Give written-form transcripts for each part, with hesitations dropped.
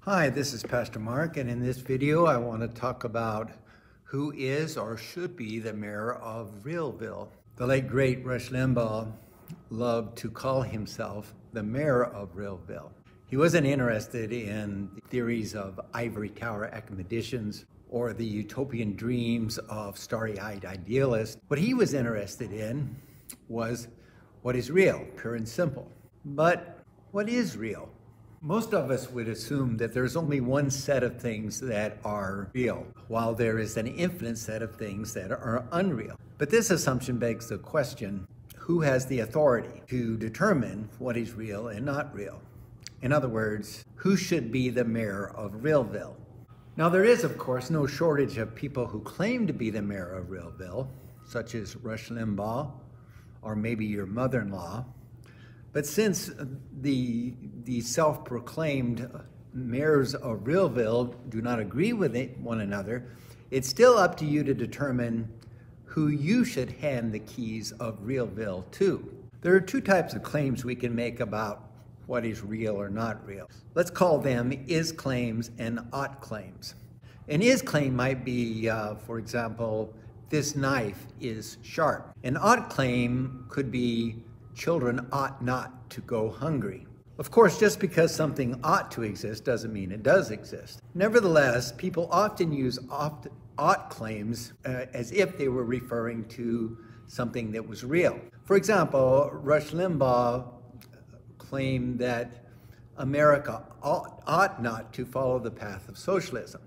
Hi, this is Pastor Mark, and in this video I want to talk about who is or should be the mayor of Realville. The late great Rush Limbaugh loved to call himself the mayor of Realville. He wasn't interested in the theories of ivory tower academicians or the utopian dreams of starry-eyed idealists. What he was interested in was what is real, pure and simple. But what is real? Most of us would assume that there's only one set of things that are real, while there is an infinite set of things that are unreal. But this assumption begs the question, who has the authority to determine what is real and not real? In other words, who should be the mayor of Realville? Now, there is, of course, no shortage of people who claim to be the mayor of Realville, such as Rush Limbaugh, or maybe your mother-in-law. But since the self-proclaimed mayors of Realville do not agree with one another, it's still up to you to determine who you should hand the keys of Realville to. There are two types of claims we can make about what is real or not real. Let's call them is claims and ought claims. An is claim might be, for example, this knife is sharp. An ought claim could be children ought not to go hungry. Of course, just because something ought to exist doesn't mean it does exist. Nevertheless, people often use ought claims as if they were referring to something that was real. For example, Rush Limbaugh claimed that America ought not to follow the path of socialism.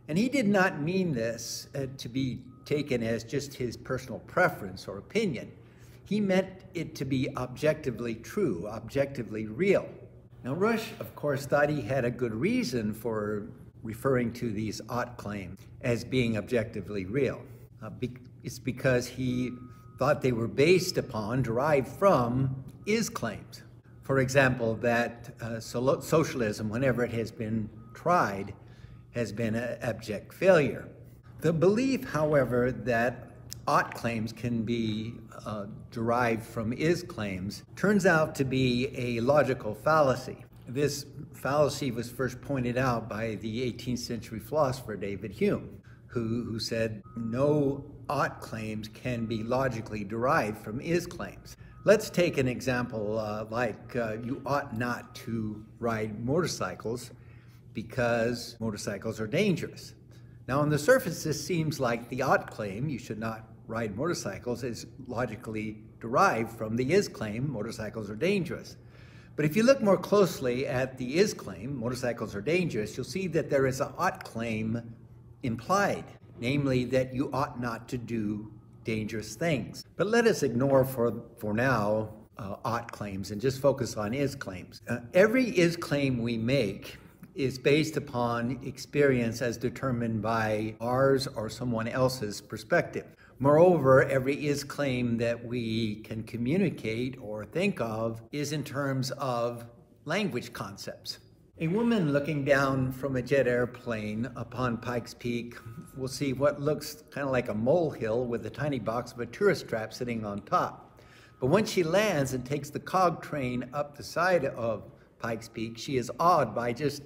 And he did not mean this to be taken as just his personal preference or opinion. He meant it to be objectively true, objectively real. Now, Rush, of course, thought he had a good reason for referring to these ought claims as being objectively real. It's because he thought they were based upon, derived from, is claims. For example, that socialism, whenever it has been tried, has been an abject failure. The belief, however, that ought claims can be derived from is claims turns out to be a logical fallacy. This fallacy was first pointed out by the 18th century philosopher David Hume, who said no ought claims can be logically derived from is claims. Let's take an example like you ought not to ride motorcycles because motorcycles are dangerous. Now, on the surface, this seems like the ought claim, you should not ride motorcycles, is logically derived from the is claim, motorcycles are dangerous. But if you look more closely at the is claim, motorcycles are dangerous, you'll see that there is an ought claim implied, namely that you ought not to do dangerous things. But let us ignore for now ought claims and just focus on is claims. Every is claim we make is based upon experience as determined by ours or someone else's perspective. Moreover, every is claim that we can communicate or think of is in terms of language concepts. A woman looking down from a jet airplane upon Pikes Peak will see what looks kind of like a molehill with a tiny box of a tourist trap sitting on top. But once she lands and takes the cog train up the side of Pikes Peak, she is awed by just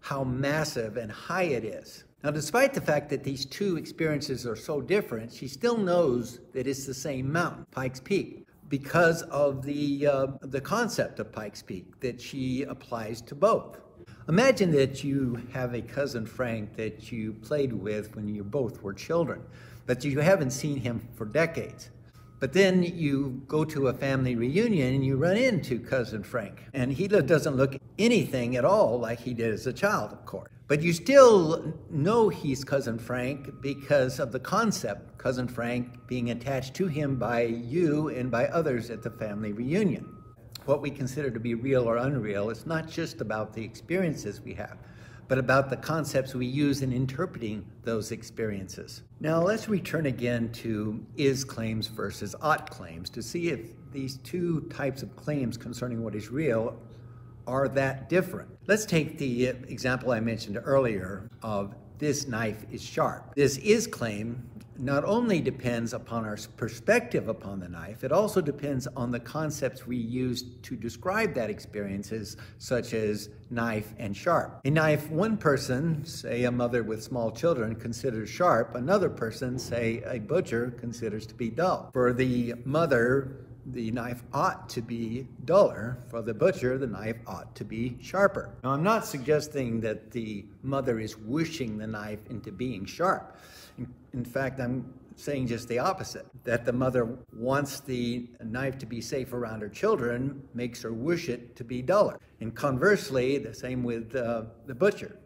how massive and high it is. Now, despite the fact that these two experiences are so different, she still knows that it's the same mountain, Pikes Peak, because of the concept of Pikes Peak that she applies to both. Imagine that you have a cousin Frank that you played with when you both were children, but you haven't seen him for decades. But then you go to a family reunion and you run into cousin Frank, and he doesn't look anything at all like he did as a child, of course. But you still know he's cousin Frank because of the concept, cousin Frank being attached to him by you and by others at the family reunion. What we consider to be real or unreal is not just about the experiences we have, but about the concepts we use in interpreting those experiences. Now let's return again to is claims versus ought claims to see if these two types of claims concerning what is real are that different. Let's take the example I mentioned earlier of this knife is sharp. This is claim not only depends upon our perspective upon the knife, it also depends on the concepts we use to describe that experiences, such as knife and sharp. A knife one person, say a mother with small children, considers sharp, another person, say a butcher, considers to be dull. For the mother, the knife ought to be duller. For the butcher, the knife ought to be sharper. Now, I'm not suggesting that the mother is wishing the knife into being sharp. In fact, I'm saying just the opposite, that the mother wants the knife to be safe around her children, makes her wish it to be duller. And conversely, the same with the butcher.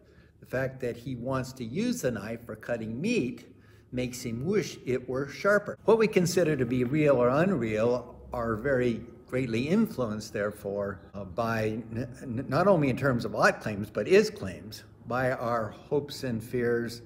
The fact that he wants to use the knife for cutting meat makes him wish it were sharper. What we consider to be real or unreal are very greatly influenced, therefore, by not only in terms of ought claims, but is claims, by our hopes and fears,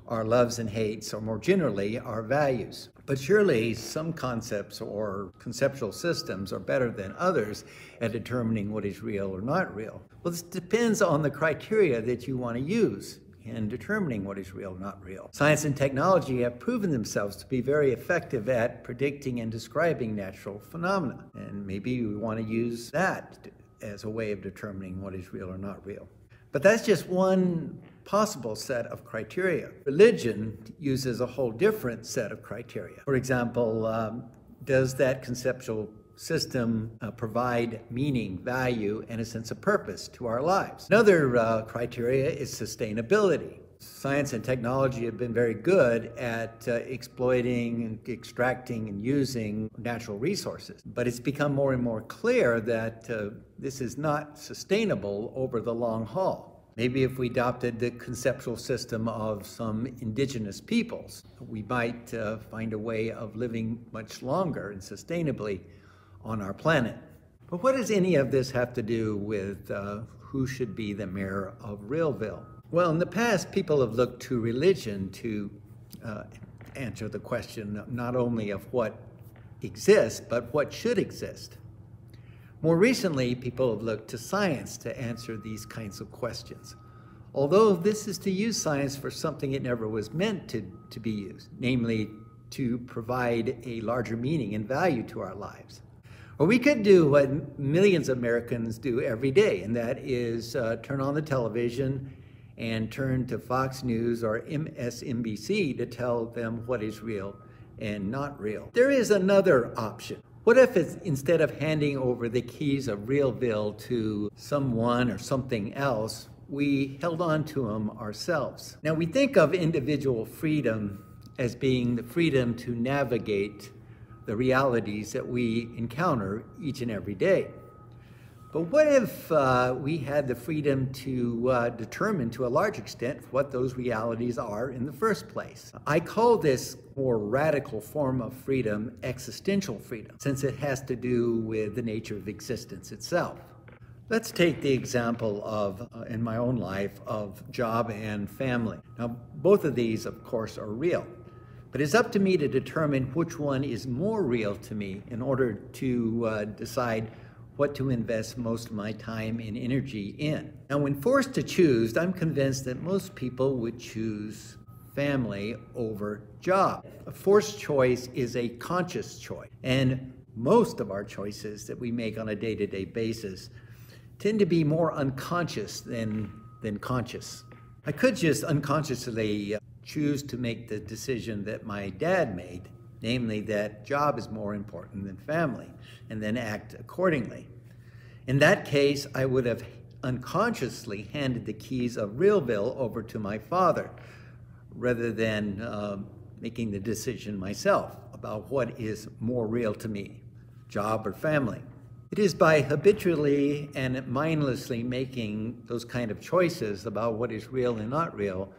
our loves and hates, or more generally, our values. But surely some concepts or conceptual systems are better than others at determining what is real or not real. Well, this depends on the criteria that you want to use in determining what is real or not real. Science and technology have proven themselves to be very effective at predicting and describing natural phenomena. And maybe we want to use that as a way of determining what is real or not real. But that's just one possible set of criteria. Religion uses a whole different set of criteria. For example, does that conceptual system provide meaning, value, and a sense of purpose to our lives? Another criteria is sustainability. Science and technology have been very good at exploiting and extracting and using natural resources. But it's become more and more clear that this is not sustainable over the long haul. Maybe if we adopted the conceptual system of some indigenous peoples, we might find a way of living much longer and sustainably on our planet. But what does any of this have to do with who should be the mayor of Realville? Well, in the past, people have looked to religion to answer the question not only of what exists, but what should exist. More recently, people have looked to science to answer these kinds of questions. Although this is to use science for something it never was meant to be used, namely to provide a larger meaning and value to our lives. Or we could do what millions of Americans do every day, and that is turn on the television and turn to Fox News or MSNBC to tell them what is real and not real. There is another option. What if instead of handing over the keys of Realville to someone or something else, we held on to them ourselves? Now, we think of individual freedom as being the freedom to navigate the realities that we encounter each and every day. But what if we had the freedom to determine to a large extent what those realities are in the first place? I call this more radical form of freedom existential freedom, since it has to do with the nature of existence itself. Let's take the example of, in my own life, of job and family. Now, both of these, of course, are real. But it's up to me to determine which one is more real to me in order to decide what to invest most of my time and energy in. Now, when forced to choose, I'm convinced that most people would choose family over job. A forced choice is a conscious choice, and most of our choices that we make on a day-to-day basis tend to be more unconscious than conscious. I could just unconsciously choose to make the decision that my dad made, namely that job is more important than family, and then act accordingly. In that case, I would have unconsciously handed the keys of Realville over to my father, rather than making the decision myself about what is more real to me, job or family. It is by habitually and mindlessly making those kind of choices about what is real and not real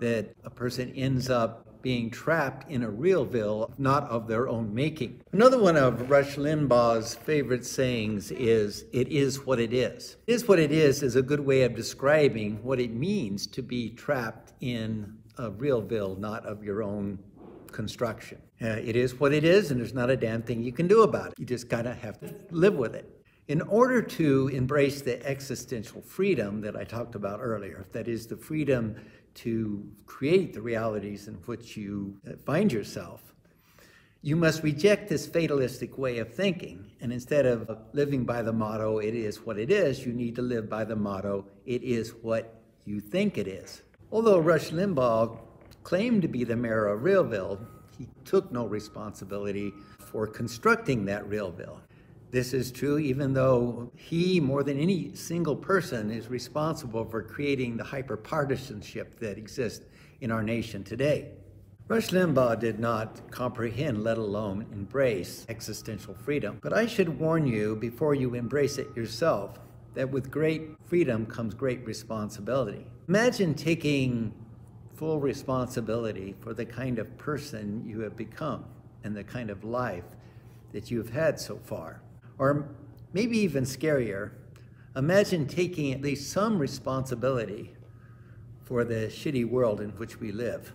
that a person ends up being trapped in a Realville not of their own making. Another one of Rush Limbaugh's favorite sayings is, "It is what it is." It is what it is a good way of describing what it means to be trapped in a Realville not of your own construction. It is what it is, and there's not a damn thing you can do about it. You just gotta have to live with it. In order to embrace the existential freedom that I talked about earlier, that is the freedom to create the realities in which you find yourself, you must reject this fatalistic way of thinking. And instead of living by the motto, "It is what it is," you need to live by the motto, "It is what you think it is." Although Rush Limbaugh claimed to be the mayor of Realville, he took no responsibility for constructing that Realville. This is true even though he, more than any single person, is responsible for creating the hyper-partisanship that exists in our nation today. Rush Limbaugh did not comprehend, let alone embrace, existential freedom. But I should warn you, before you embrace it yourself, that with great freedom comes great responsibility. Imagine taking full responsibility for the kind of person you have become and the kind of life that you have had so far. Or maybe even scarier, imagine taking at least some responsibility for the shitty world in which we live.